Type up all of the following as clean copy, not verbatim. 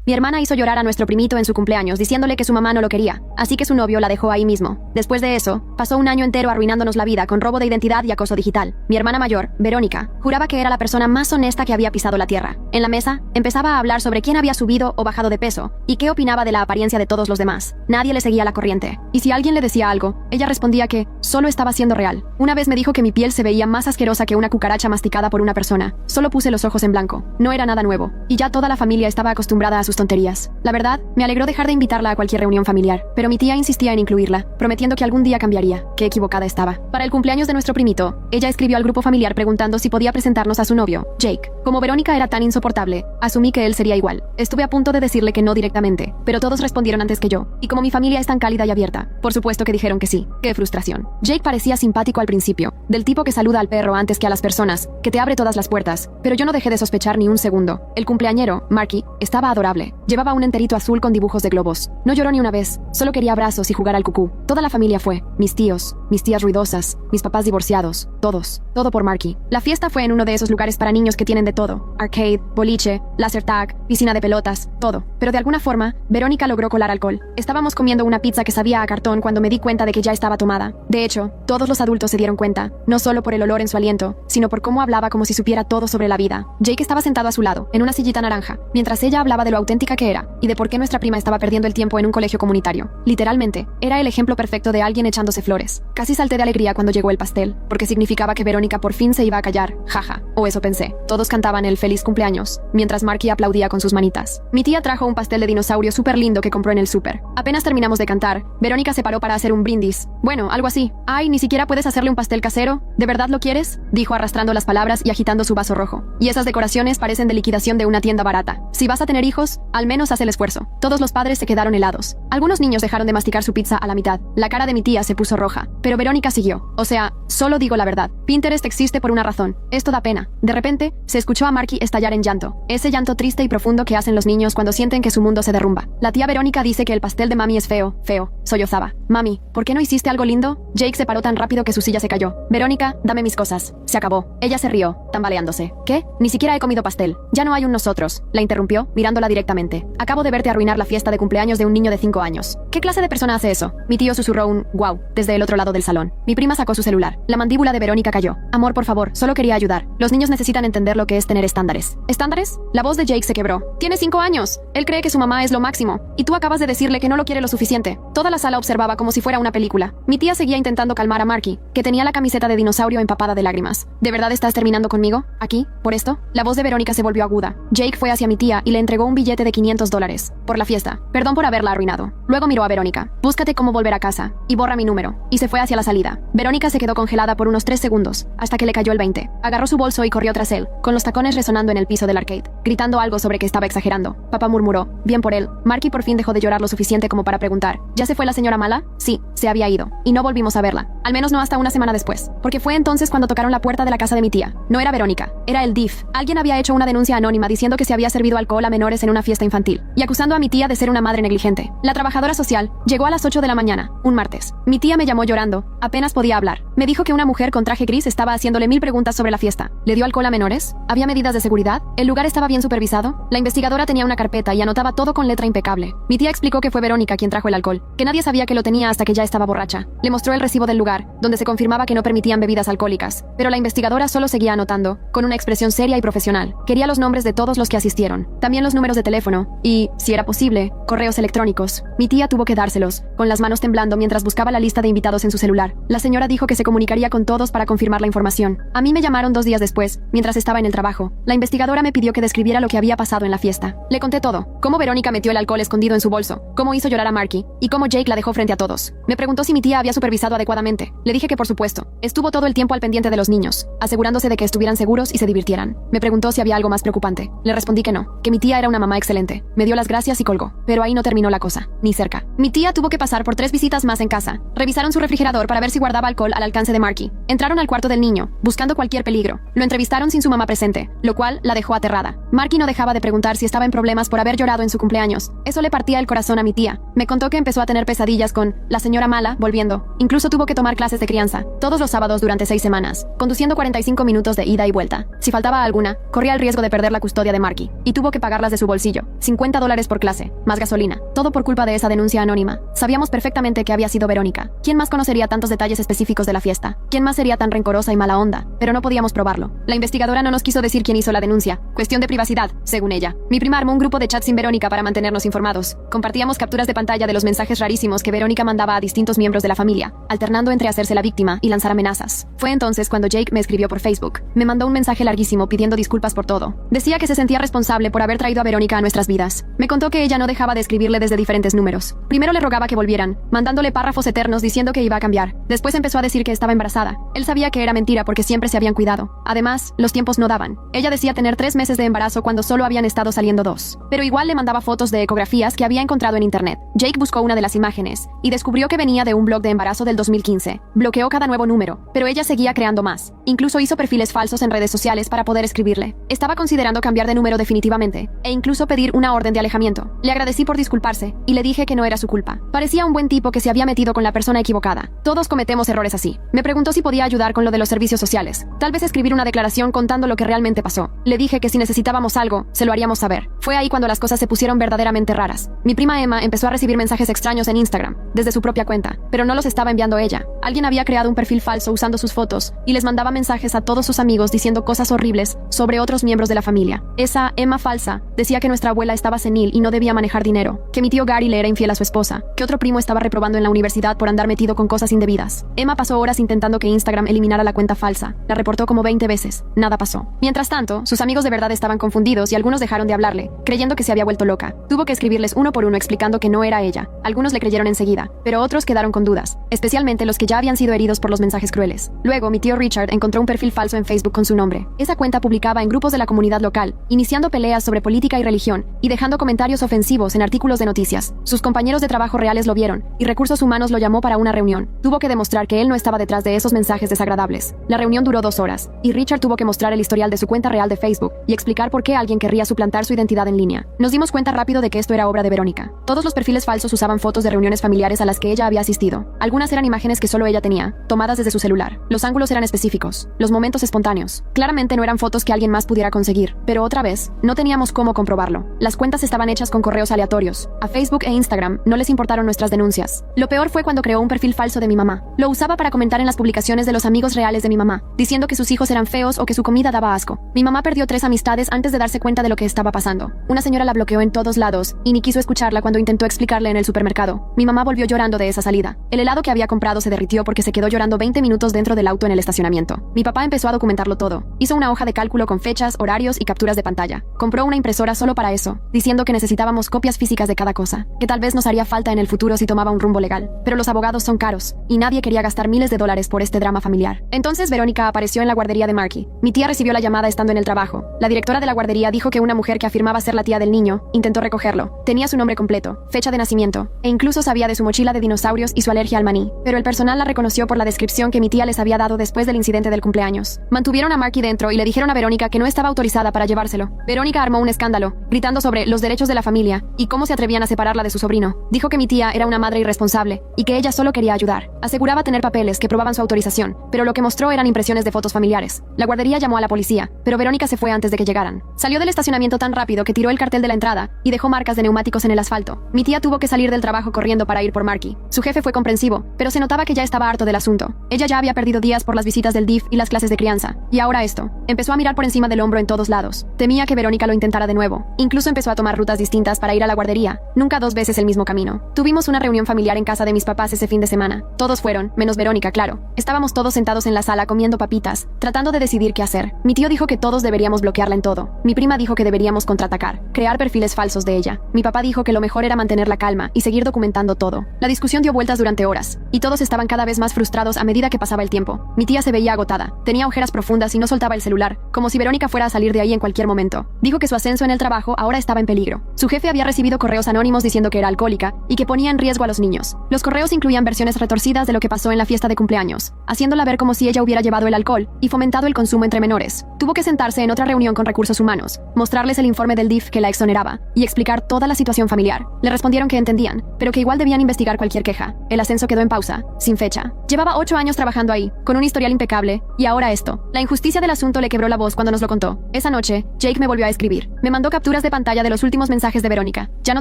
Mi hermana hizo llorar a nuestro primito en su cumpleaños diciéndole que su mamá no lo quería, así que su novio la dejó ahí mismo. Después de eso, pasó un año entero arruinándonos la vida con robo de identidad y acoso digital. Mi hermana mayor, Verónica, juraba que era la persona más honesta que había pisado la tierra. En la mesa, empezaba a hablar sobre quién había subido o bajado de peso y qué opinaba de la apariencia de todos los demás. Nadie le seguía la corriente. Y si alguien le decía algo, ella respondía que solo estaba siendo real. Una vez me dijo que mi piel se veía más asquerosa que una cucaracha masticada por una persona. Solo puse los ojos en blanco. No era nada nuevo. Y ya toda la familia estaba acostumbrada a sus tonterías. La verdad, me alegró dejar de invitarla a cualquier reunión familiar, pero mi tía insistía en incluirla, prometiendo que algún día cambiaría. Qué equivocada estaba. Para el cumpleaños de nuestro primito, ella escribió al grupo familiar preguntando si podía presentarnos a su novio, Jake. Como Verónica era tan insoportable, asumí que él sería igual. Estuve a punto de decirle que no directamente, pero todos respondieron antes que yo. Y como mi familia es tan cálida y abierta, por supuesto que dijeron que sí. Qué frustración. Jake parecía simpático al principio, del tipo que saluda al perro antes que a las personas, que te abre todas las puertas, pero yo no dejé de sospechar ni un segundo. El cumpleañero, Marky, estaba adorable. Llevaba un enterito azul con dibujos de globos. No lloró ni una vez, solo quería abrazos y jugar al cucú. Toda la familia fue, mis tíos, mis tías ruidosas, mis papás divorciados, todos, todo por Marky. La fiesta fue en uno de esos lugares para niños que tienen de todo: arcade, boliche, laser tag, piscina de pelotas, todo. Pero de alguna forma, Verónica logró colar alcohol. Estábamos comiendo una pizza que sabía a cartón cuando me di cuenta de que ya estaba tomada. De hecho, todos los adultos se dieron cuenta, no solo por el olor en su aliento, sino por cómo hablaba como si supiera todo sobre la vida. Jake estaba sentado a su lado, en una sillita naranja, mientras ella hablaba de lo auténtica que era, y de por qué nuestra prima estaba perdiendo el tiempo en un colegio comunitario. Literalmente, era el ejemplo perfecto de alguien echándose flores. Casi salté de alegría cuando llegó el pastel, porque significaba que Verónica por fin se iba a callar, jaja, o eso pensé. Todos cantaban el feliz cumpleaños, mientras Marky aplaudía con sus manitas. Mi tía trajo un pastel de dinosaurio súper lindo que compró en el súper. Apenas terminamos de cantar, Verónica se paró para hacer un brindis. Bueno, algo así. Ay, ¿ni siquiera puedes hacerle un pastel casero? ¿De verdad lo quieres?, dijo arrastrando las palabras y agitando su vaso rojo. Y esas decoraciones parecen de liquidación de una tienda barata. Si vas a tener hijos, al menos haz el esfuerzo. Todos los padres se quedaron helados. Algunos niños dejaron de masticar su pizza a la mitad. La cara de mi tía se puso roja, pero Verónica siguió. O sea, solo digo la verdad. Pinterest existe por una razón. Esto da pena. De repente, se escuchó a Marky estallar en llanto. Ese llanto triste y profundo que hacen los niños cuando sienten que su mundo se derrumba. La tía Verónica dice que el pastel de mami es feo, feo. Sollozaba. Mami, ¿por qué no hiciste algo lindo? Jake se paró tan rápido que su silla se cayó. Verónica, dame mis cosas. Se acabó. Ella se rió, tambaleándose. ¿Qué? Ni siquiera he comido pastel. Ya no hay un nosotros. La interrumpió, mirándola directamente. Acabo de verte arruinar la fiesta de cumpleaños de un niño de 5 años. ¿Qué clase de persona hace eso? Mi tío susurró un wow desde el otro lado del salón. Mi prima sacó su celular. La mandíbula de Verónica cayó. Amor, por favor, solo quería ayudar. Los niños necesitan entender lo que es tener estándares. ¿Estándares? La voz de Jake se quebró. Tiene 5 años. Él cree que su mamá es lo máximo. Y tú acabas de decirle que no lo quiere lo suficiente. Toda la sala observaba como si fuera una película. Mi tía seguía intentando calmar a Marky, que tenía la camiseta de dinosaurio empapada de lágrimas. ¿De verdad estás terminando conmigo? ¿Aquí? ¿Por esto? La voz de Verónica se volvió aguda. Jake fue hacia mi tía y le entregó un billete de $500. Por la fiesta. Perdón por haberla arruinado. Luego miró a Verónica. Búscate cómo volver a casa. Y borra mi número. Y se fue hacia la salida. Verónica se quedó congelada por unos 3 segundos, hasta que le cayó el 20. Agarró su bolso y corrió tras él, con los tacones resonando en el piso del arcade, gritando algo sobre que estaba exagerando. Papá murmuró. Bien por él. Marky por fin dejó de llorar lo suficiente como para preguntar. ¿Ya se fue la señora mala? Sí, se había ido. Y no volvimos a verla. Al menos no hasta una semana después. Porque fue entonces cuando tocaron la puerta de la casa de mi tía. No era Verónica. Era el DIF. Alguien había hecho una denuncia anónima diciendo que se había servido alcohol a menores en una fiesta infantil. Y acusando a mi tía de ser una madre negligente. La trabajadora social llegó a las 8 de la mañana, un martes. Mi tía me llamó llorando. Apenas podía hablar. Me dijo que una mujer con traje gris estaba haciéndole 1000 preguntas sobre la fiesta. ¿Le dio alcohol a menores? ¿Había medidas de seguridad? ¿El lugar estaba bien supervisado? La investigadora tenía una carpeta y anotaba todo con letra impecable. Mi tía explicó que fue Verónica quien trajo el alcohol, que nadie sabía que lo tenía hasta que ya estaba borracha. Le mostró el recibo del lugar, donde se confirmaba que no permitían bebidas alcohólicas. Pero la investigadora solo seguía anotando, con una expresión seria y profesional. Quería los nombres de todos los que asistieron, también los números de teléfono y, si era posible, correos electrónicos. Mi tía tuvo que dárselos, con las manos temblando mientras buscaba la lista de invitados en su celular. La señora dijo que se comunicaría con todos para confirmar la información. A mí me llamaron 2 días después, mientras estaba en el trabajo. La investigadora me pidió que describiera lo que había pasado en la fiesta. Le conté todo, cómo Verónica metió el alcohol escondido en su bolso, cómo hizo llorar a Marky, y cómo Jake la dejó frente a todos. Me preguntó si mi tía había supervisado adecuadamente. Le dije que por supuesto. Estuvo todo el tiempo al pendiente de los niños, asegurándose de que estuvieran seguros y se divirtieran. Me preguntó si había algo más preocupante. Le respondí que no, que mi tía era una mamá excelente. Me dio las gracias y colgó. Pero ahí no terminó la cosa. ni cerca. Mi tía tuvo que pasar por 3 visitas más en casa. Revisaron su refrigerador para ver si guardaba alcohol al alcance de Marky. Entraron al cuarto del niño, buscando cualquier peligro. Lo entrevistaron sin su mamá presente, lo cual la dejó aterrada. Marky no dejaba de preguntar si estaba en problemas por haber llorado en su cumpleaños. Eso le partía el corazón a mi tía. Me contó que empezó a tener pesadillas con la señora mala volviendo. Incluso tuvo que tomar clases de crianza, todos los sábados durante 6 semanas, conduciendo 45 minutos de ida y vuelta. Si faltaba alguna, corría el riesgo de perder la custodia de Marky, y tuvo que pagarlas de su bolsillo. $50 por clase, más gasolina. Todo por culpa de esa denuncia anónima. Sabíamos perfectamente que había sido Verónica. ¿Quién más conocería tantos detalles específicos de la fiesta? ¿Quién más sería tan rencorosa y mala onda? Pero no podíamos probarlo. La investigadora no nos quiso decir quién hizo la denuncia. Cuestión de privacidad, según ella. Mi prima armó un grupo de chat sin Verónica para mantenernos informados. Compartíamos capturas de pantalla de los mensajes rarísimos que Verónica mandaba a distintos miembros de la familia, alternando entre hacerse la víctima y lanzar amenazas. Fue entonces cuando Jake me escribió por Facebook. Me mandó un mensaje larguísimo pidiendo disculpas por todo. Decía que se sentía responsable por haber traído a Verónica a nuestras vidas. Me contó que ella no dejaba de escribirle desde diferentes números. Primero le rogaba que volvieran, mandándole párrafos eternos diciendo que iba a cambiar. Después empezó a decir que estaba embarazada. Él sabía que era mentira porque siempre se habían cuidado. Además, los tiempos no daban. Ella decía tener 3 meses de embarazo cuando solo habían estado saliendo 2. Pero igual le mandaba fotos de ecografías que había encontrado en internet. Jake buscó una de las imágenes y descubrió que venía de un blog de embarazo del 2015. Bloqueó cada nuevo número, pero ella seguía creando más. Incluso hizo perfiles falsos en redes sociales para poder escribirle. Estaba considerando cambiar de número definitivamente, e incluso pedir una orden de alejamiento. Le agradecí por disculparse, y le dije que no era su culpa. Parecía un buen tipo que se había metido con la persona equivocada. Todos cometemos errores así. Me preguntó si podía ayudar con lo de los servicios sociales. Tal vez escribir una declaración contando lo que realmente pasó. Le dije que si necesitábamos algo, se lo haríamos saber. Fue ahí cuando las cosas se pusieron verdaderamente raras. Mi prima Emma empezó a recibir mensajes extraños en Instagram, desde su propia cuenta, pero no los estaba enviando ella. Alguien había creado un perfil falso usando sus fotos, y les mandaba mensajes a todos sus amigos diciendo cosas horribles sobre otros miembros de la familia. Esa Emma falsa decía que nuestra abuela estaba senil y no debía manejar dinero, que mi tío Gary le era infiel a su esposa, que otro primo estaba reprobando en la universidad por andar metido con cosas indebidas. Emma pasó horas intentando que Instagram eliminara la cuenta falsa. La reportó como 20 veces. Nada pasó. Mientras tanto, sus amigos de verdad estaban confundidos y algunos dejaron de hablarle, creyendo que se había vuelto loca. Tuvo que escribirles uno por uno explicando que no era ella. Algunos le creyeron enseguida, pero otros quedaron con dudas, especialmente los que ya habían sido heridos por los mensajes crueles. Luego, mi tío Richard encontró un perfil falso en Facebook con su nombre. Esa cuenta publicaba en grupos de la comunidad local, iniciando peleas sobre política y religión, y dejando comentarios ofensivos en artículos de noticias. Sus compañeros de trabajo reales lo vieron, y Recursos Humanos lo llamó para una reunión. Tuvo que demostrar que él no estaba detrás de esos mensajes desagradables. La reunión duró 2 horas, y Richard tuvo que mostrar el historial de su cuenta real de Facebook, y explicar por qué alguien querría suplantar su identidad en línea. Nos dimos cuenta rápido de que esto era obra de Verónica. Todos los perfiles falsos usaban fotos de reuniones familiares a las que ella había asistido. Algunas eran imágenes que solo ella tenía, tomadas desde su celular. Los ángulos eran específicos, los momentos espontáneos. Claramente no eran fotos que alguien más pudiera conseguir, pero otra vez, no teníamos cómo comprobarlo. Las cuentas estaban hechas con correos aleatorios. A Facebook e Instagram no les importaron nuestras denuncias. Lo peor fue cuando creó un perfil falso de mi mamá. Lo usaba para comentar en las publicaciones de los amigos reales de mi mamá, diciendo que sus hijos eran feos o que su comida daba asco. Mi mamá perdió 3 amistades antes de darse cuenta de lo que estaba pasando. Una señora la bloqueó en todos lados y ni quiso escucharla cuando intentó explicarle en el supermercado. Mi mamá volvió llorando de esa salida. El helado que había comprado se derritió porque se quedó llorando 20 minutos dentro del auto en el estacionamiento. Mi papá empezó a documentarlo todo. Hizo una hoja de cálculo con fechas, horarios y capturas de pantalla. Compró una impresora solo para eso, diciendo que necesitábamos copias físicas de cada cosa, que tal vez nos haría falta en el futuro si tomaba un rumbo legal. Pero los abogados son caros, y nadie quería gastar miles de dólares por este drama familiar. Entonces Verónica apareció en la guardería de Marky. Mi tía recibió la llamada estando en el trabajo. La directora de la guardería dijo que una mujer que afirmaba ser la tía del niño intentó recogerlo. Tenía su nombre completo, fecha de nacimiento, e incluso sabía de su mochila de dinosaurios y su alergia al maní. Pero el personal la reconoció por la descripción que mi tía les había dado después del incidente del cumpleaños. Mantuvieron a Marky dentro y le dijeron a Verónica que no estaba autorizada para llevárselo. Verónica armó un escándalo, gritando sobre los derechos de la familia y cómo se atrevían a separarla de su sobrino. Dijo que mi tía era una madre irresponsable y que ella solo quería ayudar. Aseguraba tener papeles que probaban su autorización, pero lo que mostró eran impresiones de fotos familiares. La guardería llamó a la policía, pero Verónica se fue antes de que llegaran. Salió del estacionamiento tan rápido que tiró el cartel de la entrada y dejó marcas de neumáticos en el asfalto. Mi tía tuvo que salir del trabajo corriendo para ir por Marky. Su jefe fue comprensivo, pero se notaba que ya estaba harto del asunto. Ella ya había perdido días por las visitas del DIF y las clases de crianza. Y ahora esto. Empezó a mirar por encima del hombro en todos lados. Temía que Verónica lo intentara de nuevo. Incluso empezó a tomar rutas distintas para ir a la guardería. Nunca 2 veces el mismo camino. Tuvimos una reunión familiar en casa de mis papás ese fin de semana. Todos fueron, menos Verónica, claro. Estábamos todos sentados en la sala comiendo papitas, tratando de decidir qué hacer. Mi tío dijo que todos deberíamos bloquearla en todo. Mi prima dijo que deberíamos contraatacar, crear perfiles falsos de ella. Mi papá dijo que lo mejor era mantener la calma y seguir documentando todo. La discusión dio vueltas durante horas, y todos estaban cada vez más frustrados a medida que pasaba el tiempo. Mi tía se veía agotada, tenía ojeras profundas y no soltaba el celular, como si Verónica fuera a salir de ahí en cualquier momento. Dijo que su ascenso en el trabajo ahora estaba en peligro. Su jefe había recibido correos anónimos diciendo que que era alcohólica y que ponía en riesgo a los niños. Los correos incluían versiones retorcidas de lo que pasó en la fiesta de cumpleaños, haciéndola ver como si ella hubiera llevado el alcohol y fomentado el consumo entre menores. Tuvo que sentarse en otra reunión con recursos humanos, mostrarles el informe del DIF que la exoneraba y explicar toda la situación familiar. Le respondieron que entendían, pero que igual debían investigar cualquier queja. El ascenso quedó en pausa, sin fecha. Llevaba 8 años trabajando ahí, con un historial impecable, y ahora esto. La injusticia del asunto le quebró la voz cuando nos lo contó. Esa noche, Jake me volvió a escribir. Me mandó capturas de pantalla de los últimos mensajes de Verónica. Ya no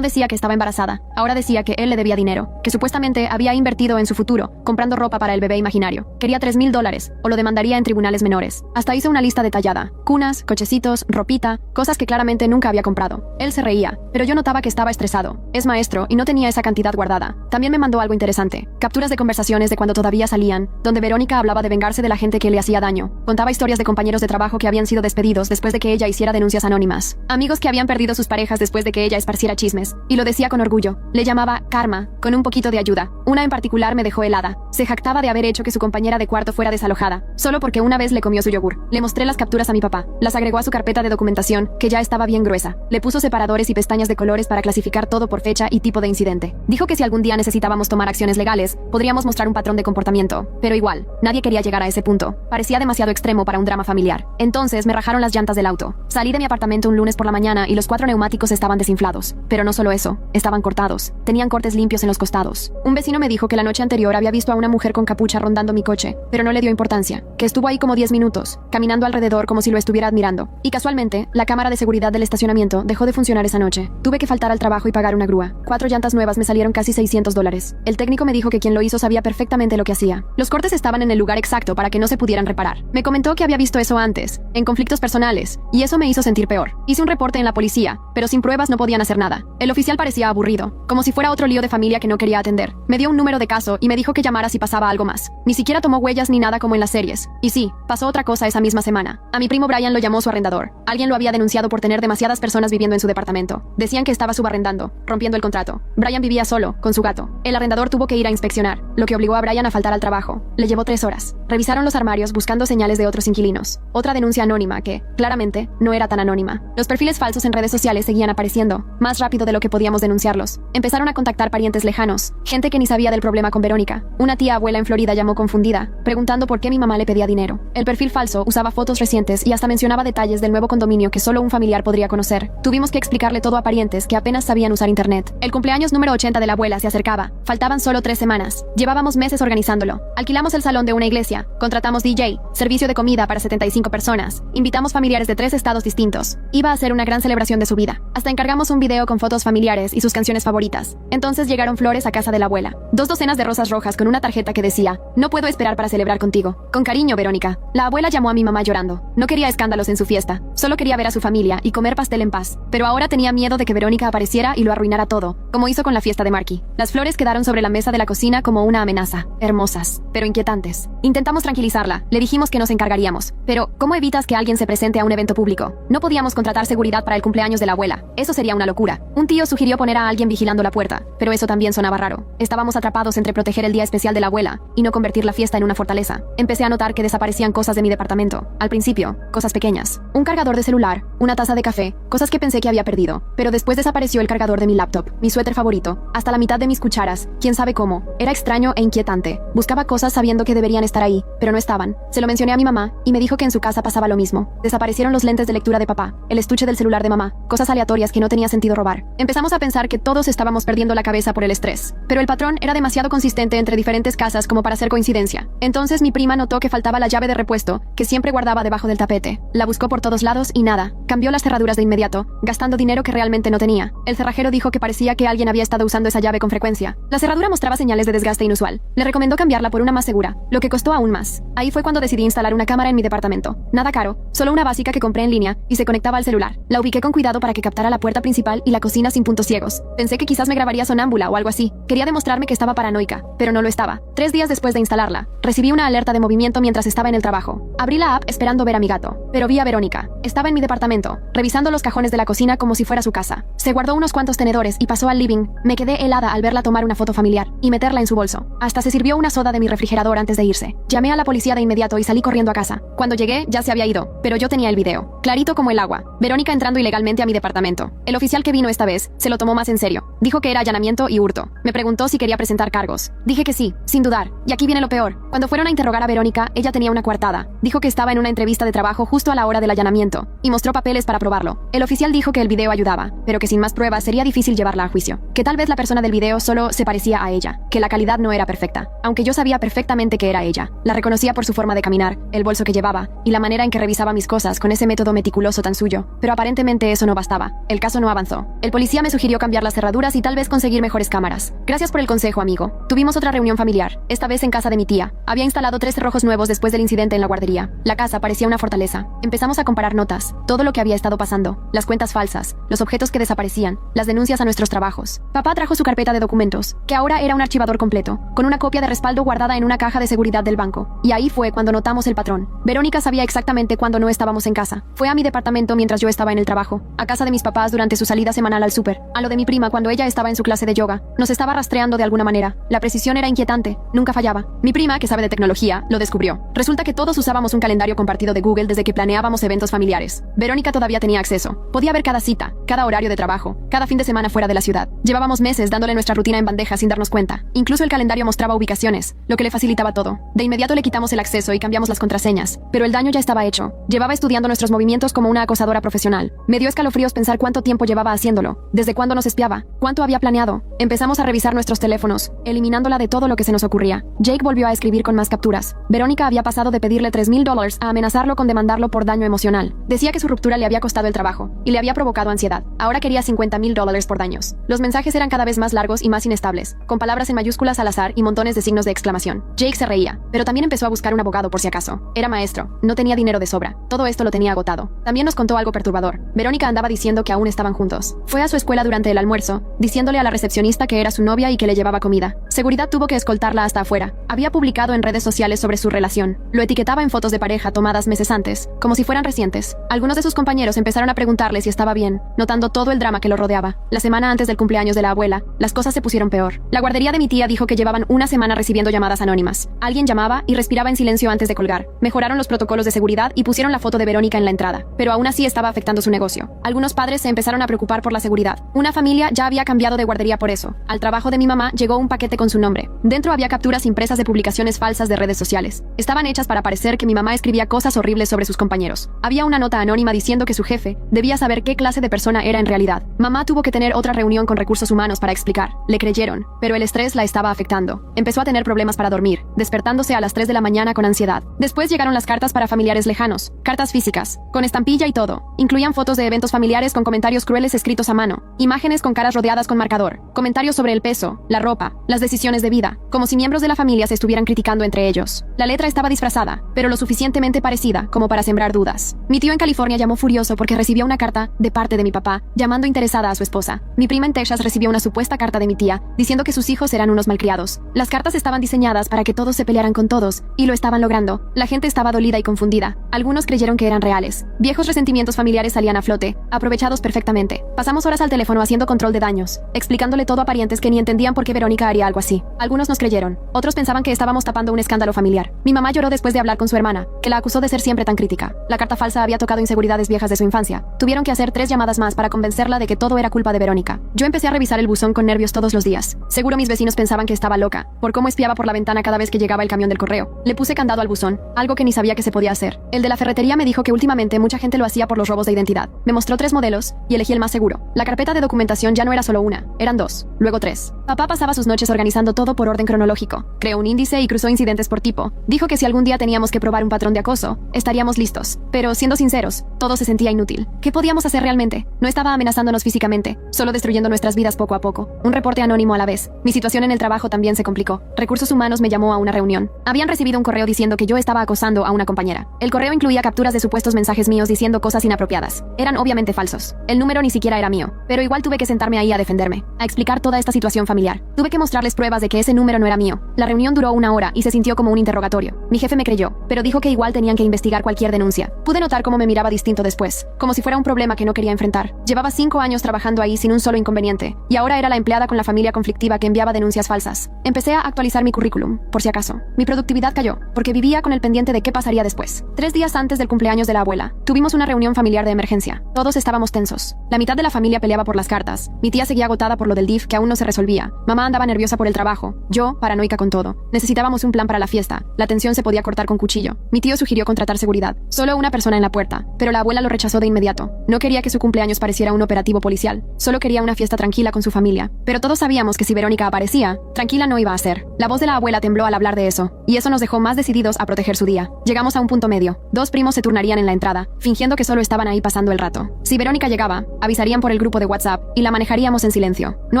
decía que estaba embarazada, ahora decía que él le debía dinero, que supuestamente había invertido en su futuro, comprando ropa para el bebé imaginario. Quería $3,000 o lo demandaría en tribunales menores. Hasta hizo una lista detallada. Cunas, cochecitos, ropita, cosas que claramente nunca había comprado. Él se reía, pero yo notaba que estaba estresado. Es maestro y no tenía esa cantidad guardada. También me mandó algo interesante. Capturas de conversaciones de cuando todavía salían, donde Verónica hablaba de vengarse de la gente que le hacía daño. Contaba historias de compañeros de trabajo que habían sido despedidos después de que ella hiciera denuncias anónimas. Amigos que habían perdido sus parejas después de que ella esparciera chismes. Y lo decía con orgullo. Le llamaba karma, con un poquito de ayuda. Una en particular me dejó helada. Se jactaba de haber hecho que su compañera de cuarto fuera desalojada, solo porque una vez le comió su yogur. Le mostré las capturas a mi papá. Las agregó a su carpeta de documentación, que ya estaba bien gruesa. Le puso separadores y pestañas de colores para clasificar todo por fecha y tipo de incidente. Dijo que si algún día necesitábamos tomar acciones legales, podríamos mostrar un patrón de comportamiento. Pero igual, nadie quería llegar a ese punto. Parecía demasiado extremo para un drama familiar. Entonces me rajaron las llantas del auto. Salí de mi apartamento un lunes por la mañana y los 4 neumáticos estaban desinflados. Pero no solo eso, estaban cortados. Tenían cortes limpios en los costados. Un vecino me dijo que la noche anterior había visto a una mujer con capucha rondando mi coche, pero no le dio importancia. Que estuvo ahí como 10 minutos, caminando alrededor como si lo estuviera admirando. Y casualmente, la cámara de seguridad del estacionamiento dejó de funcionar esa noche. Tuve que faltar al trabajo y pagar una grúa. 4 llantas nuevas me salieron casi $600. El técnico me dijo que quien lo hizo sabía perfectamente lo que hacía. Los cortes estaban en el lugar exacto para que no se pudieran reparar. Me comentó que había visto eso antes, en conflictos personales, y eso me hizo sentir peor. Hice un reporte en la policía, pero sin pruebas no podían hacer nada. El oficial parecía aburrido, como si fuera otro lío de familia que no quería atender. Me dio un número de caso y me dijo que llamara si pasaba algo más. Ni siquiera tomó huellas ni nada como en las series. Y sí, pasó otra cosa esa misma semana. A mi primo Brian lo llamó su arrendador. Alguien lo había denunciado por tener demasiadas personas viviendo en su departamento. Decían que estaba subarrendando, rompiendo el contrato. Brian vivía solo, con su gato. El arrendador tuvo que ir a inspeccionar, lo que obligó a Brian a faltar al trabajo. Le llevó 3 horas. Revisaron los armarios buscando señales de otros inquilinos. Otra denuncia anónima que, claramente, no era tan anónima. Los perfiles falsos en redes sociales seguían apareciendo, más rápido de lo que podíamos denunciarlos. Empezaron a contactar parientes lejanos, gente que ni sabía del problema con Verónica. Una tía abuela en Florida llamó confundida, preguntando por qué mi mamá le pedía dinero. El perfil falso usaba fotos recientes y hasta mencionaba detalles del nuevo condominio que solo un familiar podría conocer. Tuvimos que explicarle todo a parientes que apenas sabían usar internet. El cumpleaños número 80 de la abuela se acercaba. Faltaban solo 3 semanas. Llevábamos meses organizándolo. Alquilamos el salón de una iglesia, contratamos DJ, servicio de comida para 75 personas, invitamos familiares de 3 estados distintos. Iba a ser una gran celebración de su vida. Hasta encargamos un video con fotos familiares y sus canciones favoritas. Entonces llegaron flores a casa de la abuela. 2 docenas de rosas rojas con una tarjeta que decía: "No puedo esperar para celebrar contigo. Con cariño, Verónica". La abuela llamó a mi mamá llorando. No quería escándalos en su fiesta. Solo quería ver a su familia y comer pastel en paz. Pero ahora tenía miedo de que Verónica apareciera y lo arruinara todo, como hizo con la fiesta de Marky. Las flores quedaron sobre la mesa de la cocina como una amenaza. Hermosas, pero inquietantes. Intentamos tranquilizarla. Le dijimos que nos encargaríamos. Pero, ¿cómo evitas que alguien se presente a un evento público? No podíamos contratar seguridad para el cumpleaños de la abuela. Eso sería una locura. Un tío sugirió poner a alguien vigilando la puerta, pero eso también sonaba raro. Estábamos atrapados entre proteger el día especial de la abuela y no convertir la fiesta en una fortaleza. Empecé a notar que desaparecían cosas de mi departamento. Al principio, cosas pequeñas. Un cargador de celular, una taza de café, cosas que pensé que había perdido. Pero después desapareció el cargador de mi laptop, mi suéter favorito, hasta la mitad de mis cucharas, quién sabe cómo. Era extraño e inquietante. Buscaba cosas sabiendo que deberían estar ahí, pero no estaban. Se lo mencioné a mi mamá y me dijo que en su casa pasaba lo mismo. Desaparecieron los lentes de lectura de papá, el estuche del celular de mamá, cosas aleatorias que no tenía sentido robar. Empezamos a pensar que todos estábamos perdiendo la cabeza por el estrés. Pero el patrón era demasiado consistente entre diferentes casas como para ser coincidencia. Entonces mi prima notó que faltaba la llave de repuesto, que siempre guardaba debajo del tapete. La buscó por todos lados y nada. Cambió las cerraduras de inmediato, gastando dinero que realmente no tenía. El cerrajero dijo que parecía que alguien había estado usando esa llave con frecuencia. La cerradura mostraba señales de desgaste inusual. Le recomendó cambiarla por una más segura, lo que costó aún más. Ahí fue cuando decidí instalar una cámara en mi departamento. Nada caro, solo una básica que compré en línea y se conectaba al celular. La ubiqué con cuidado para que captara la puerta principal y la cocina sin puntos ciegos. Pensé que quizás me grabaría sonámbula o algo así. Quería demostrarme que estaba paranoica, pero no lo estaba. 3 días después de instalarla, recibí una alerta de movimiento mientras estaba en el trabajo. Abrí la app esperando ver a mi gato, pero vi a Verónica. Estaba en mi departamento, revisando los cajones de la cocina como si fuera su casa. Se guardó unos cuantos tenedores y pasó al living. Me quedé helada al verla tomar una foto familiar y meterla en su bolso. Hasta se sirvió una soda de mi refrigerador antes de irse. Llamé a la policía de inmediato y salí corriendo a casa. Cuando llegué, ya se había ido, pero yo tenía el video. Clarito como el agua. Verónica entrando ilegalmente a mi departamento. El oficial que vino esta vez vez, se lo tomó más en serio. Dijo que era allanamiento y hurto. Me preguntó si quería presentar cargos. Dije que sí, sin dudar. Y aquí viene lo peor. Cuando fueron a interrogar a Verónica, ella tenía una coartada. Dijo que estaba en una entrevista de trabajo justo a la hora del allanamiento, y mostró papeles para probarlo. El oficial dijo que el video ayudaba, pero que sin más pruebas sería difícil llevarla a juicio. Que tal vez la persona del video solo se parecía a ella, que la calidad no era perfecta. Aunque yo sabía perfectamente que era ella. La reconocía por su forma de caminar, el bolso que llevaba, y la manera en que revisaba mis cosas con ese método meticuloso tan suyo. Pero aparentemente eso no bastaba. El caso no avanzó. El policía me sugirió cambiar las cerraduras y tal vez conseguir mejores cámaras. Gracias por el consejo, amigo. Tuvimos otra reunión familiar, esta vez en casa de mi tía. Había instalado 3 cerrojos nuevos después del incidente en la guardería. La casa parecía una fortaleza. Empezamos a comparar notas, todo lo que había estado pasando, las cuentas falsas, los objetos que desaparecían, las denuncias a nuestros trabajos. Papá trajo su carpeta de documentos, que ahora era un archivador completo, con una copia de respaldo guardada en una caja de seguridad del banco. Y ahí fue cuando notamos el patrón. Verónica sabía exactamente cuándo no estábamos en casa. Fue a mi departamento mientras yo estaba en el trabajo, a casa de mis papás durante su salida semanal al súper, a lo de mi prima cuando ella estaba en su clase de yoga. Nos estaba rastreando de alguna manera. La precisión era inquietante, nunca fallaba. Mi prima, que sabe de tecnología, lo descubrió. Resulta que todos usábamos un calendario compartido de Google desde que planeábamos eventos familiares. Verónica todavía tenía acceso. Podía ver cada cita, cada horario de trabajo, cada fin de semana fuera de la ciudad. Llevábamos meses dándole nuestra rutina en bandeja sin darnos cuenta. Incluso el calendario mostraba ubicaciones, lo que le facilitaba todo. De inmediato le quitamos el acceso y cambiamos las contraseñas. Pero el daño ya estaba hecho. Llevaba estudiando nuestros movimientos como una acosadora profesional. Me dio escalofríos pensar cuánto tiempo llevaba haciéndolo, desde cuándo nos espiaba, cuánto había planeado. Empezamos a revisar nuestros teléfonos, eliminándola de todo lo que se nos ocurría. Jake volvió a escribir con más capturas. Verónica había pasado de pedirle $3,000 a amenazarlo con demandarlo por daño emocional. Decía que su ruptura le había costado el trabajo y le había provocado ansiedad. Ahora quería $50,000 por daños. Los mensajes eran cada vez más largos y más inestables, con palabras en mayúsculas al azar y montones de signos de exclamación. Jake se reía, pero también empezó a buscar un abogado por si acaso. Era maestro, no tenía dinero de sobra. Todo esto lo tenía agotado. También nos contó algo perturbador. Verónica andaba diciendo que aún estaban juntos. Fue a su escuela durante el almuerzo, diciéndole a la recepcionista que era su novia y que le llevaba comida. Seguridad tuvo que escoltarla hasta afuera. Había publicado en redes sociales sobre su relación. Lo etiquetaba en fotos de pareja tomadas meses antes, como si fueran recientes. Algunos de sus compañeros empezaron a preguntarle si estaba bien, notando todo el drama que lo rodeaba. La semana antes del cumpleaños de la abuela, las cosas se pusieron peor. La guardería de mi tía dijo que llevaban una semana recibiendo llamadas anónimas. Alguien llamaba y respiraba en silencio antes de colgar. Mejoraron los protocolos de seguridad y pusieron la foto de Verónica en la entrada, pero aún así estaba afectando su negocio. Algunos padres se empezaron a preocupar por la seguridad. Una familia ya había cambiado de guardería por eso. Al trabajo de mi mamá llegó un paquete con su nombre. Dentro había capturas impresas de publicaciones falsas de redes sociales. Estaban hechas para parecer que mi mamá escribía cosas horribles sobre sus compañeros. Había una nota anónima diciendo que su jefe debía saber qué clase de persona era en realidad. Mamá tuvo que tener otra reunión con recursos humanos para explicar. Le creyeron, pero el estrés la estaba afectando. Empezó a tener problemas para dormir, despertándose a las 3 de la mañana con ansiedad. Después llegaron las cartas para familiares lejanos, cartas físicas, con estampilla y todo. Incluían fotos de eventos familiares con comentarios crueles escritos a mano, imágenes con caras rodeadas con marcador, comentarios sobre el peso, la ropa, las decisiones de vida, como si miembros de la familia se estuvieran criticando entre ellos. La letra estaba disfrazada, pero lo suficientemente parecida como para sembrar dudas. Mi tío en California llamó furioso porque recibió una carta de parte de mi papá, llamando interesada a su esposa. Mi prima en Texas recibió una supuesta carta de mi tía, diciendo que sus hijos eran unos malcriados. Las cartas estaban diseñadas para que todos se pelearan con todos, y lo estaban logrando. La gente estaba dolida y confundida. Algunos creyeron que eran reales. Viejos resentimientos familiares salían a flote, aprovechados perfectamente. Pasamos horas al teléfono haciendo control de daños, explicándole todo a parientes que ni entendían por qué Verónica haría algo así. Algunos nos creyeron, otros pensaban que estábamos tapando un escándalo familiar. Mi mamá lloró después de hablar con su hermana, que la acusó de ser siempre tan crítica. La carta falsa había tocado inseguridades viejas de su infancia. Tuvieron que hacer 3 llamadas más para convencerla de que todo era culpa de Verónica. Yo empecé a revisar el buzón con nervios todos los días. Seguro mis vecinos pensaban que estaba loca, por cómo espiaba por la ventana cada vez que llegaba el camión del correo. Le puse candado al buzón, algo que ni sabía que se podía hacer. El de la ferretería me dijo que últimamente mucha gente lo hacía por los robos de identidad. Me mostró 3 modelos y elegí el más seguro. La carpeta de documentación ya no era solo una, eran 2, luego 3. Papá pasaba sus noches organizando todo por orden cronológico. Creó un índice y cruzó incidentes por tipo. Dijo que si algún día teníamos que probar un patrón de acoso, estaríamos listos. Pero siendo sinceros, todo se sentía inútil. ¿Qué podíamos hacer realmente? No estaba amenazándonos físicamente, solo destruyendo nuestras vidas poco a poco. Un reporte anónimo a la vez. Mi situación en el trabajo también se complicó. Recursos Humanos me llamó a una reunión. Habían recibido un correo diciendo que yo estaba acosando a una compañera. El correo incluía capturas de supuestos mensajes míos diciendo cosas inapropiadas. Eran obviamente falsos. El número ni siquiera era mío. Pero igual tuve que sentarme ahí a defenderme, a explicar toda esta situación familiar. Tuve que mostrarles pruebas de que ese número no era mío. La reunión duró 1 hora y se sintió como un interrogatorio. Mi jefe me creyó, pero dijo que igual tenían que investigar cualquier denuncia. Pude notar cómo me miraba distinto después, como si fuera un problema que no quería enfrentar. Llevaba 5 años trabajando ahí sin un solo inconveniente, y ahora era la empleada con la familia conflictiva que enviaba denuncias falsas. Empecé a actualizar mi currículum, por si acaso. Mi productividad cayó, porque vivía con el pendiente de qué pasaría después. 3 días antes del cumpleaños de la abuela, tuvimos una reunión familiar de emergencia. Todos estábamos tensos. La mitad de la familia peleaba por las cartas. Mi tía seguía agotada por lo del DIF que aún no se resolvía. Mamá andaba nerviosa por el trabajo. Yo, paranoica con todo. Necesitábamos un plan para la fiesta. La tensión se podía cortar con cuchillo. Mi tío sugirió contratar seguridad. Solo una persona en la puerta. Pero la abuela lo rechazó de inmediato. No quería que su cumpleaños pareciera un operativo policial. Solo quería una fiesta tranquila con su familia. Pero todos sabíamos que si Verónica aparecía, tranquila no iba a ser. La voz de la abuela tembló al hablar de eso. Y eso nos dejó más decididos a proteger su día. Llegamos a un punto medio. 2 primos se turnarían en la entrada, fingiendo que solo estaban ahí pasando el rato. Si Verónica llegaba, avisarían por el grupo de WhatsApp y la manejaríamos en silencio. No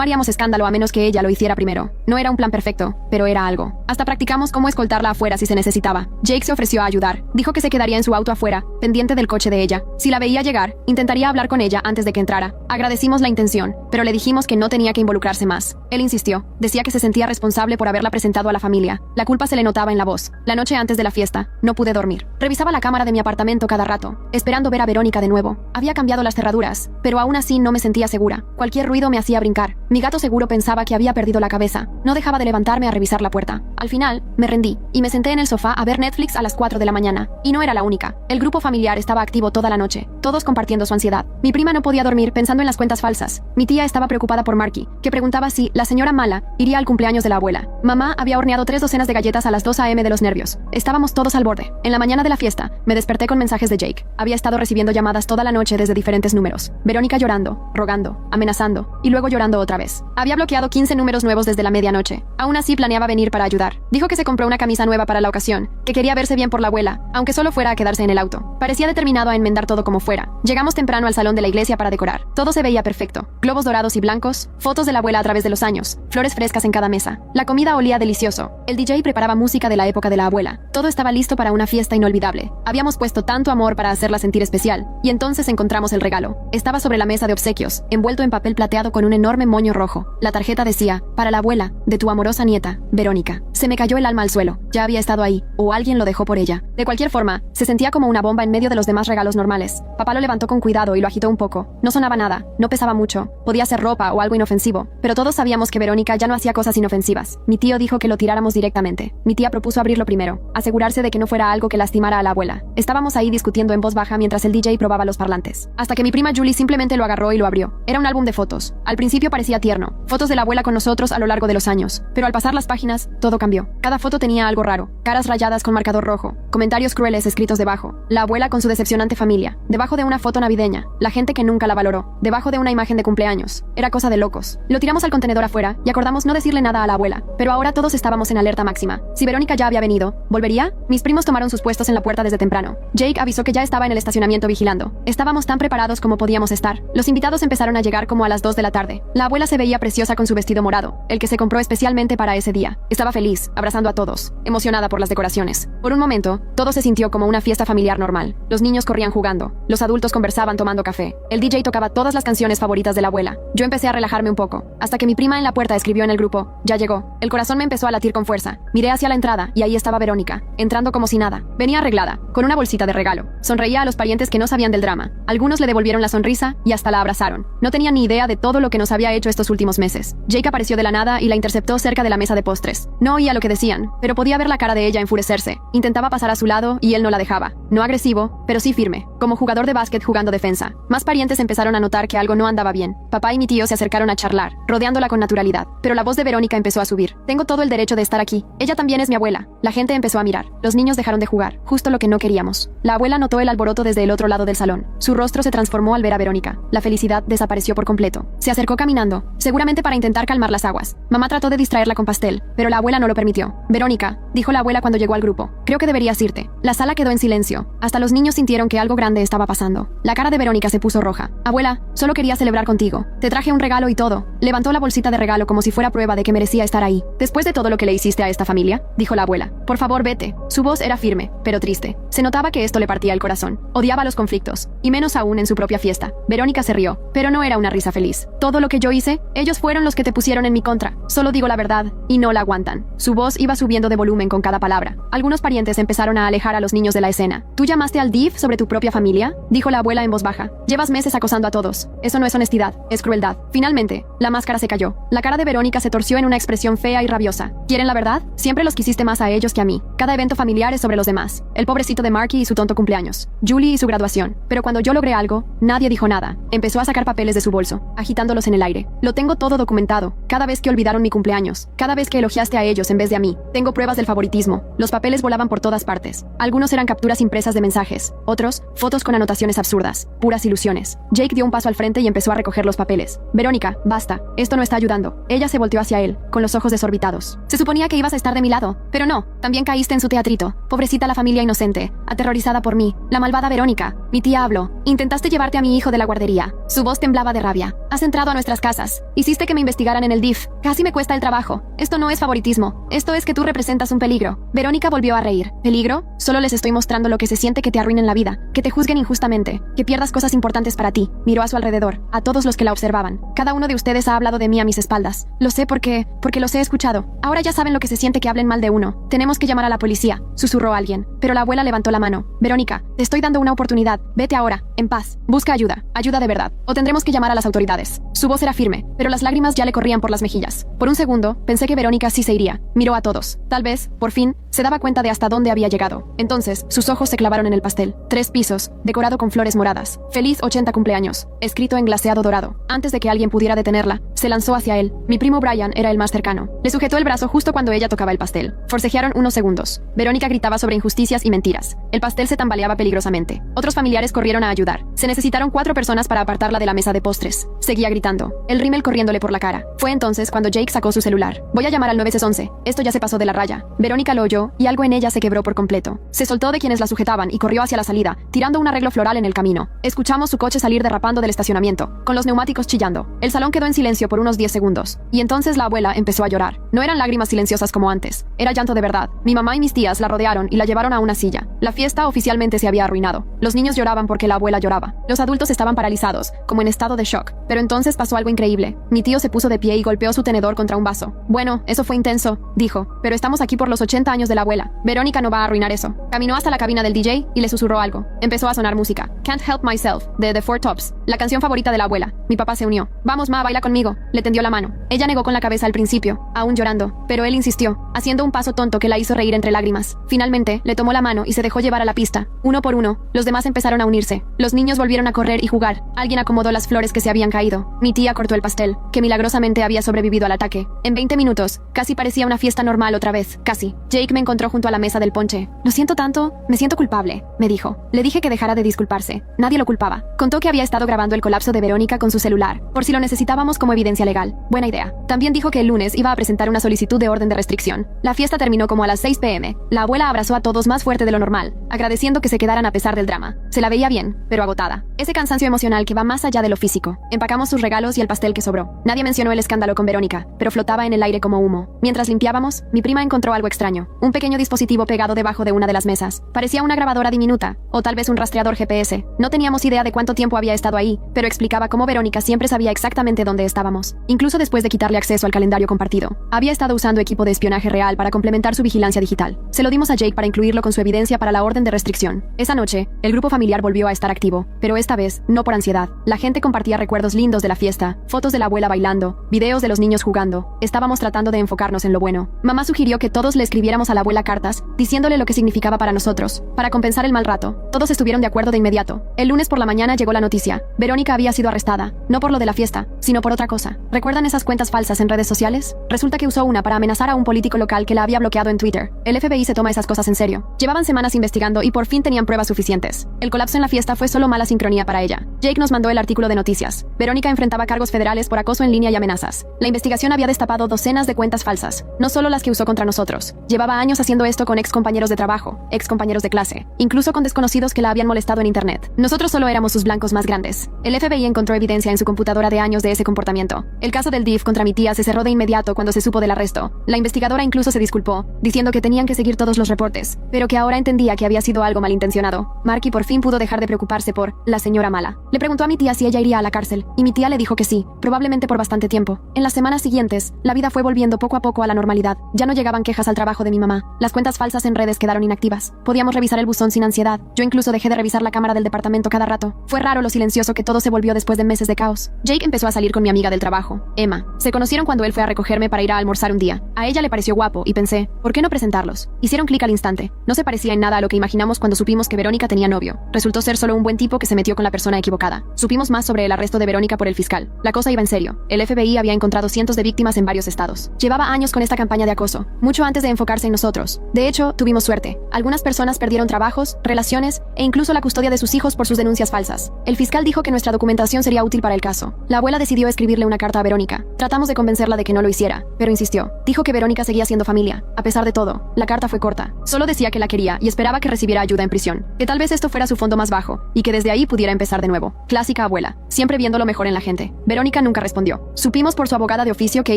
haríamos escándalo a menos que ella lo hiciera primero. No era un plan perfecto, pero era algo. Hasta practicamos cómo escoltarla afuera si se necesitaba. Jake se ofreció a ayudar. Dijo que se quedaría en su auto afuera, pendiente del coche de ella. Si la veía llegar, intentaría hablar con ella antes de que entrara. Agradecimos la intención, pero le dijimos que no tenía que involucrarse más. Él insistió. Decía que se sentía responsable por haberla presentado a la familia. La culpa se le notaba en la voz. La noche antes de la fiesta, no pude dormir. Revisaba la cámara de mi apartamento cada rato, esperando ver a Verónica de nuevo. Había cambiado las cerraduras, pero aún así no me sentía segura. Cualquier ruido me hacía brincar. Mi gato seguro pensaba que había perdido la cabeza. No dejaba de levantarme a revisar la puerta. Al final, me rendí, y me senté en el sofá a ver Netflix a las 4 de la mañana. Y no era la única. El grupo familiar estaba activo toda la noche, todos compartiendo su ansiedad. Mi prima no podía dormir pensando en las cuentas falsas. Mi tía estaba preocupada por Marky, que preguntaba si la señora Mala iría al cumpleaños de la abuela. Mamá había horneado 3 docenas de galletas a las 2 a.m. de los nervios. Estábamos todos al borde. En la mañana de la fiesta, me desperté con mensajes de Jake. Había estado recibiendo llamadas toda la noche desde diferentes números. Verónica llorando, rogando, amenazando, y luego llorando otra vez. Había bloqueado 15 números nuevos desde la medianoche. Aún así planeaba venir para ayudar. Dijo que se compró una camisa nueva para la ocasión, que quería verse bien por la abuela, aunque solo fuera a quedarse en el auto. Parecía determinado a enmendar todo como fuera. Llegamos temprano al salón de la iglesia para decorar. Todo se veía perfecto. Globos dorados y blancos, fotos de la abuela a través de los años, flores frescas en cada mesa. La comida olía delicioso. El DJ preparaba música de la época de la abuela. Todo estaba listo para una fiesta inolvidable. Habíamos puesto tanto amor para hacerla sentir especial, y entonces encontramos el regalo. Estaba sobre la mesa de obsequios, envuelto en papel plateado con un enorme moño rojo. La tarjeta decía, para la abuela, de tu amorosa nieta, Verónica. Se me cayó el alma al suelo. Ya había estado ahí, o alguien lo dejó por ella. De cualquier forma, se sentía como una bomba en medio de los demás regalos normales. Papá lo levantó con cuidado y lo agitó un poco. No sonaba nada, no pesaba mucho. Podía ser ropa o algo inofensivo, pero todos sabíamos que Verónica ya no hacía cosas inofensivas. Mi tío dijo que lo tiráramos directamente. Mi tía propuso abrirlo primero, asegurarse de que no fuera algo que lastimara a la abuela. Estábamos ahí discutiendo en voz baja mientras el DJ probaba los parlantes. Hasta que mi prima Julie simplemente lo agarró y lo abrió. Era un álbum de fotos. Al principio parecía tierno. Fotos de la abuela con nosotros a lo largo de los años. Pero al pasar las páginas, todo cambió. Cada foto tenía algo raro. Caras rayadas con marcador rojo. Comentarios crueles escritos debajo. La abuela con su decepcionante familia. Debajo de una foto navideña. La gente que nunca la valoró. Debajo de una imagen de cumpleaños. Era cosa de locos. Lo tiramos al contenedor afuera y acordamos no decirle nada a la abuela. Pero ahora todos estábamos en alerta máxima. Si Verónica ya había venido, ¿volvería? Mis primos tomaron sus puestos en la puerta desde temprano. Jake avisó que ya estaba en el estacionamiento vigilando. Estábamos tan preparados como podíamos estar. Los invitados empezaron a llegar como a las 2 de la tarde. La abuela se veía preciosa con su vestido morado, el que se compró especialmente para ese día. Estaba feliz, abrazando a todos, emocionada por las decoraciones. Por un momento, todo se sintió como una fiesta familiar normal. Los niños corrían jugando. Los adultos conversaban tomando café. El DJ tocaba todas las canciones favoritas de la abuela. Yo empecé a relajarme un poco, hasta que mi prima en la puerta escribió en el grupo, ya llegó. El corazón me empezó a latir con fuerza. Miré hacia la entrada y ahí estaba Verónica, entrando como si nada. Venía arreglada, con una bolsita de regalo. Sonreía a los parientes que no sabían del drama. Algunos le devolvieron la sonrisa y hasta la abrazaron. No tenía ni idea de todo lo que nos había hecho estos últimos meses. Jake apareció de la nada y la interceptó cerca de la mesa de postres. No oía lo que decían, pero podía ver la cara de ella enfurecerse. Intentaba pasar a su lado y él no la dejaba. No agresivo, pero sí firme, como jugador de básquet jugando defensa. Más parientes empezaron a notar que algo no andaba bien. Papá y mi tío se acercaron a charlar, rodeándola con naturalidad. Pero la voz de Verónica empezó a subir. Tengo todo el derecho de estar aquí. Ella también es mi abuela. La gente empezó a mirar. Los niños dejaron de jugar, justo lo que no queríamos. La abuela notó el alboroto desde el otro lado del salón. Su rostro se transformó al ver a Verónica. La felicidad desapareció por completo. Se acercó caminando, seguramente para intentar calmar las aguas. Mamá trató de distraerla con pastel, pero la abuela no lo permitió. Verónica, dijo la abuela cuando llegó al grupo. Creo que deberías irte. La sala quedó en silencio. Hasta los niños sintieron que algo grande estaba pasando. La cara de Verónica se puso roja. Abuela, solo quería celebrar contigo. Te traje un regalo y todo. Levantó la bolsita de regalo como si fuera prueba de que merecía estar ahí. Después de todo lo que le hiciste a esta familia, dijo la abuela. Por favor, vete. Su voz era firme, pero triste. Se notaba que esto le partía el corazón. Odiaba los conflictos, y menos aún en su propia fiesta. Verónica se rió, pero no era una risa feliz. Todo lo que yo hice, ellos fueron los que te pusieron en mi contra. Solo digo la verdad, y no la aguantan. Su voz iba subiendo de volumen con cada palabra. Algunos parientes empezaron a alejar a los niños de la escena. ¿Tú llamaste al DIF sobre tu propia familia?, dijo la abuela en voz baja. Llevas meses acosando a todos. Eso no es honestidad, es crueldad. Finalmente, la máscara se cayó. La cara de Verónica se torció en una expresión fea y rabiosa. ¿Quieren la verdad? Siempre los quisiste más a ellos que a mí. Cada evento familiar es sobre los demás. El pobrecito de Marky y su tonto cumpleaños. Julie y su graduación. Pero cuando yo logré algo, nadie dijo nada. Empezó a sacar papeles de su bolso, agitándolos en el aire. Lo tengo todo documentado. Cada vez que olvidaron mi cumpleaños. Cada vez que elogiaste a ellos en vez de a mí. Tengo pruebas del favoritismo. Los papeles volaban por todas partes. Algunos eran capturas impresas de mensajes. Otros, fotos con anotaciones absurdas. Puras ilusiones. Jake dio un paso al frente y empezó a recoger los papeles. Verónica, basta. Esto no está ayudando. Ella se volteó hacia él, con los ojos desorbitados. Se suponía que ibas a estar de mi lado, pero no. También caíste en su teatrito. Pobrecita la familia inocente, aterrorizada por mí. La malvada Verónica. Mi tía habló. Intentaste llevarte a mi hijo de la guardería. Su voz temblaba de rabia. Has entrado a nuestras casas. Hiciste que me investigaran en el DIF. Casi me cuesta el trabajo. Esto no es favoritismo. Esto es que tú representas un peligro. Verónica volvió a reír. ¿Peligro? Solo les estoy mostrando lo que se siente que te arruinen la vida, que te juzguen injustamente, que pierdas cosas importantes para ti. Miró a su alrededor, a todos los que la observaban. Cada uno de ustedes ha hablado de mí a mis espaldas. Lo sé porque los he escuchado. Ahora ya saben lo que se siente que hablen mal de uno. Tenemos que llamar a la policía, susurró alguien. Pero la abuela levantó la mano. Verónica, te estoy dando una oportunidad. Vete ahora, en paz. Busca ayuda, ayuda de verdad. O tendremos que llamar a las autoridades. Su voz era firme, pero las lágrimas ya le corrían por las mejillas. Por un segundo, pensé que Verónica sí se iría. Miró a todos. Tal vez, por fin, se daba cuenta de hasta dónde había llegado. Entonces, sus ojos se clavaron en el pastel. 3 pisos, decorado con flores moradas. Feliz 80 cumpleaños, escrito en glaseado dorado. Antes de que alguien pudiera detenerla, se lanzó hacia él. Mi primo Brian era el más cercano. Le sujetó el brazo justo cuando ella tocaba el pastel. Forcejearon unos segundos. Verónica gritaba sobre injusticias y mentiras. El pastel se tambaleaba peligrosamente. Otros familiares corrieron a ayudar. Se necesitaron 4 personas para apartarla de la mesa de postres. Seguía gritando, el rímel corriéndole por la cara. Fue entonces cuando Jake sacó su celular. Voy a llamar al 911. Esto ya se pasó de la raya. Verónica lo oyó, y algo en ella se quebró por completo. Se soltó de quienes la sujetaban y corrió hacia la salida, tirando un arreglo floral en el camino. Escuchamos su coche salir derrapando del estacionamiento, con los neumáticos chillando. El salón quedó en silencio por unos 10 segundos. Y entonces la abuela empezó a llorar. No eran lágrimas silenciosas como antes. Era llanto de verdad. Mi mamá y mis tías la rodearon y la llevaron a una silla. La fiesta oficialmente se había arruinado. Los niños lloraban porque la abuela lloraba. Los adultos estaban paralizados, como en estado de shock. Pero entonces pasó algo increíble. Mi tío se puso de pie y golpeó su tenedor contra un vaso. Bueno, eso fue intenso, dijo. Pero estamos aquí por los 80 años de la abuela. Verónica no va a arruinar eso. Caminó hasta la cabina del DJ y le susurró algo. Empezó a sonar música. Can't Help Myself, de The Four Tops. La canción favorita de la abuela. Mi papá se unió. Vamos, ma, baila conmigo. Le tendió la mano. Ella negó con la cabeza al principio, aún llorando. Pero él insistió, haciendo un paso tonto que la hizo reír entre lágrimas. Finalmente, le tomó la mano y se dejó llevar a la pista. Uno por uno, los demás empezaron a unirse. Los niños volvieron a correr y jugar. Alguien acomodó las flores que se habían caído. Mi tía cortó el pastel, que milagrosamente había sobrevivido al ataque. En 20 minutos, casi parecía una fiesta normal otra vez. Casi. Jake me encontró junto a la mesa del ponche. Lo siento tanto, me siento culpable, me dijo. Le dije que dejara de disculparse. Nadie lo culpaba. Contó que había estado grabando el colapso de Verónica con su celular, por si lo necesitábamos como evidencia legal. Buena idea. También dijo que el lunes iba a presentar una solicitud de orden de restricción. La fiesta terminó como a las 6 p.m. La abuela abrazó a todos más fuerte de lo normal, agradeciendo que se quedaran a pesar del drama. Se la veía bien, pero agotada. Ese cansancio emocional que va más allá de lo físico. Empacamos sus regalos y el pastel que sobró. Nadie mencionó el escándalo con Verónica, pero flotaba en el aire como humo. Mientras limpiábamos, mi prima encontró algo extraño. Un pequeño dispositivo pegado debajo de una de las mesas. Parecía una grabadora diminuta, o tal vez un rastreador GPS. No teníamos idea de cuánto tiempo había estado ahí, pero explicaba cómo Verónica siempre sabía exactamente dónde estábamos, incluso después de quitarle acceso al calendario compartido. Había estado usando equipo de espionaje real para complementar su vigilancia digital. Se lo dimos a Jake para incluirlo con su evidencia para la orden de restricción. Esa noche, el grupo familiar volvió a estar activo, pero esta vez, no por ansiedad. La gente compartía recuerdos lindos de la fiesta, fotos de la abuela bailando, videos de los niños jugando. Estábamos tratando de enfocarnos en lo bueno. Mamá sugirió que todos le escribiéramos a la abuela cartas, diciéndole lo que significaba para nosotros, para compensar el mal rato. Todos estuvieron de acuerdo de inmediato. El lunes por la mañana llegó la noticia. Verónica había sido arrestada, no por lo de la fiesta, sino por otra cosa. ¿Recuerdan esas cuentas falsas en redes sociales? Resulta que usó una para amenazar a un político local que la había bloqueado en Twitter. El FBI se toma esas cosas en serio. Llevaban semanas investigando y por fin tenían pruebas suficientes. El colapso en la fiesta fue solo mala sincronía para ella. Jake nos mandó el artículo de noticias. Verónica enfrentaba cargos federales por acoso en línea y amenazas. La investigación había destapado docenas de cuentas falsas, no solo las que usó contra nosotros. Llevaba años haciendo esto con ex compañeros de trabajo, ex compañeros de clase, incluso con desconocidos que la habían molestado en internet. Nosotros solo éramos sus blancos más grandes. El FBI encontró evidencia en su computadora de años de ese comportamiento. El caso del DIF contra mi tía se cerró de inmediato cuando se supo del arresto. La investigadora incluso se disculpó, diciendo que tenían que seguir todos los reportes, pero que ahora entendía que había sido algo malintencionado. Marky por fin pudo dejar de preocuparse por la señora mala. Le preguntó a mi tía si ella iría a la cárcel, y mi tía le dijo que sí, probablemente por bastante tiempo. En las semanas siguientes, la vida fue volviendo poco a poco a la normalidad. Ya no llegaban quejas al trabajo de mi mamá. Las cuentas falsas en redes quedaron inactivas. Podíamos revisar el buzón sin ansiedad. Yo incluso dejé de revisar la cámara del departamento cada rato. Fue raro lo silencioso que todo se volvió después de meses de caos. Jake empezó a salir con mi amiga del trabajo, Emma. Se conocieron cuando él fue a recogerme para ir a almorzar un día. A ella le pareció guapo y pensé, ¿por qué no presentarlos? Hicieron clic al instante. No se parecía en nada a lo que imaginamos cuando supimos que Verónica tenía novio. Resultó ser solo un buen tipo que se metió con la persona equivocada. Supimos más sobre el arresto de Verónica por el fiscal. La cosa iba en serio. El FBI había encontrado cientos de víctimas en varios estados. Llevaba años con esta campaña de acoso, mucho antes de enfocarse en nosotros. De hecho, tuvimos suerte. Algunas personas perdieron trabajos, relaciones e incluso la custodia de sus hijos por sus denuncias falsas. El fiscal dijo que nuestra documentación sería útil para el caso. La abuela decidió escribirle una carta a Verónica. Tratamos de convencerla de que no lo hiciera, pero insistió. Dijo que Verónica seguía siendo familia. A pesar de todo, la carta fue corta. Solo decía que la quería y esperaba que recibiera ayuda en prisión. Que tal vez esto fuera su fondo más bajo y que desde ahí pudiera empezar de nuevo. Clásica abuela, siempre viendo lo mejor en la gente. Verónica nunca respondió. Supimos por su abogada de oficio que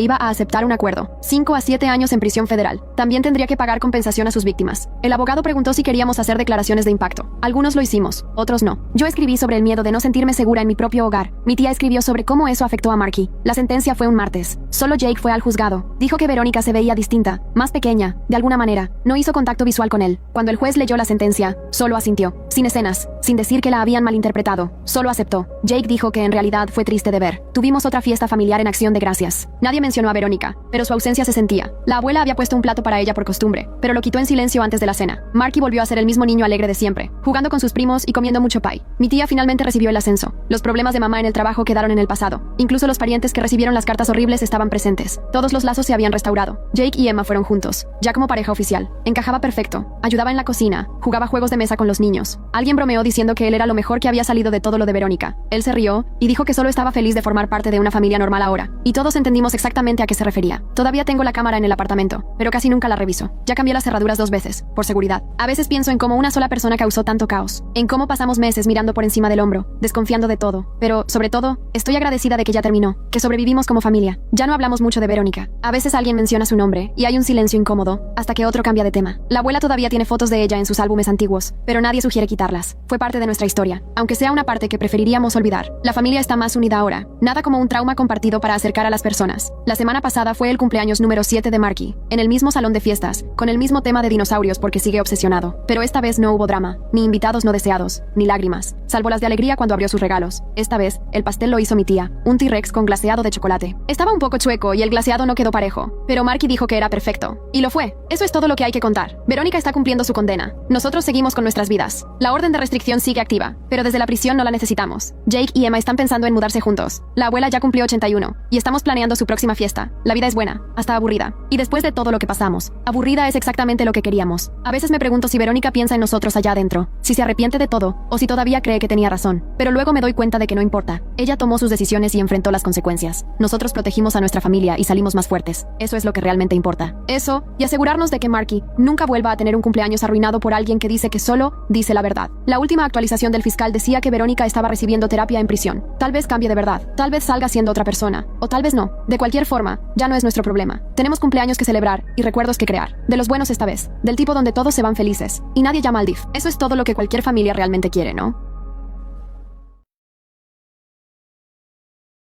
iba a aceptar un acuerdo. 5 a 7 años en prisión federal. También tendría que pagar compensación a sus víctimas. El abogado preguntó si queríamos hacer declaraciones de impacto. Algunos lo hicimos, otros no. Yo escribí sobre el miedo de no sentirme segura en mi propio hogar. Mi tía escribió sobre cómo eso afectó a Marky. La sentencia fue un martes. Solo Jake fue al juzgado. Dijo que Verónica se veía distinta, más pequeña, de alguna manera. No hizo contacto visual con él. Cuando el juez leyó la sentencia, solo asintió. Sin escenas, sin decir que la habían malinterpretado. Solo aceptó. Jake dijo que en realidad fue triste de ver. Tuvimos otra fiesta familiar en Acción de Gracias. Nadie mencionó a Verónica, pero su ausencia se sentía. La abuela había puesto un plato para ella por costumbre, pero lo quitó en silencio antes de la cena. Marky volvió a ser el mismo niño alegre de siempre, jugando con sus primos y comiendo mucho pie. Mi tía finalmente recibió el ascenso. Los problemas de mamá en el trabajo quedaron en el pasado. Incluso los parientes que recibieron las cartas horribles estaban presentes. Todos los lazos se habían restaurado. Jake y Emma fueron juntos, ya como pareja oficial. Encajaba perfecto. Ayudaba en la cocina, jugaba juegos de mesa con los niños. Alguien bromeó diciendo que él era lo mejor que había salido de todo lo de Verónica. Él se rió y dijo que solo estaba feliz de formar parte de una familia normal ahora. Y todos entendimos exactamente a qué se refería. Todavía tengo la cámara en el apartamento, pero casi nunca la reviso. Ya cambié las cerraduras 2 veces, por seguridad. A veces pienso en cómo una sola persona causó tanto caos. En cómo pasamos meses mirando por encima del hombro, desconfiando de todo. Pero, sobre todo, estoy agradecida de que ya terminó, que sobrevivimos como familia. Ya no hablamos mucho de Verónica. A veces alguien menciona su nombre y hay un silencio incómodo, hasta que otro cambia de tema. La abuela todavía tiene fotos de ella en sus álbumes antiguos, pero nadie sugiere quitarlas. Fue parte de nuestra historia, aunque sea una parte que preferiríamos olvidar. La familia está más unida ahora. Nada como un trauma compartido para acercar a las personas. La semana pasada fue el cumpleaños número 7 de Marky, en el mismo salón de fiestas, con el mismo tema de dinosaurios porque sigue obsesionado. Pero esta vez no hubo drama, ni invitados no deseados, ni lágrimas, salvo las de alegría cuando abrió sus regalos. Esta vez, el pastel lo hizo mi tía, un T-Rex con glaseado de chocolate. Estaba un poco chueco y el glaseado no quedó parejo, pero Marky dijo que era perfecto. Y lo fue. Eso es todo lo que hay que contar. Verónica está cumpliendo su condena. Nosotros seguimos con nuestras vidas. La orden de restricción sigue activa, pero desde la prisión no la necesitamos. Jake y Emma están pensando en mudarse juntos. La abuela ya cumplió 81 y estamos planeando su próxima fiesta. La vida es buena, hasta aburrida. Y después de todo lo que pasamos, aburrida es exactamente lo que queríamos. A veces me pregunto si Verónica piensa en nosotros allá adentro, si se arrepiente de todo, o si todavía cree que tenía razón. Pero luego me doy cuenta de que no importa. Ella tomó sus decisiones y enfrentó las consecuencias. Nosotros protegimos a nuestra familia y salimos más fuertes. Eso es lo que realmente importa. Eso, y asegurarnos de que Marky nunca vuelva a tener un cumpleaños arruinado por alguien que dice que solo dice la verdad. La última actualización del fiscal decía que Verónica estaba recibiendo terapia en prisión. Tal vez cambie de verdad, tal vez salga siendo otra persona, o tal vez no. De cualquier forma, ya no es nuestro problema. Tenemos cumpleaños que celebrar y recuerdos que crear. De los buenos esta vez, del tipo donde todos se van felices y nadie llama al DIF. Eso es todo lo que cualquier familia realmente quiere, ¿no?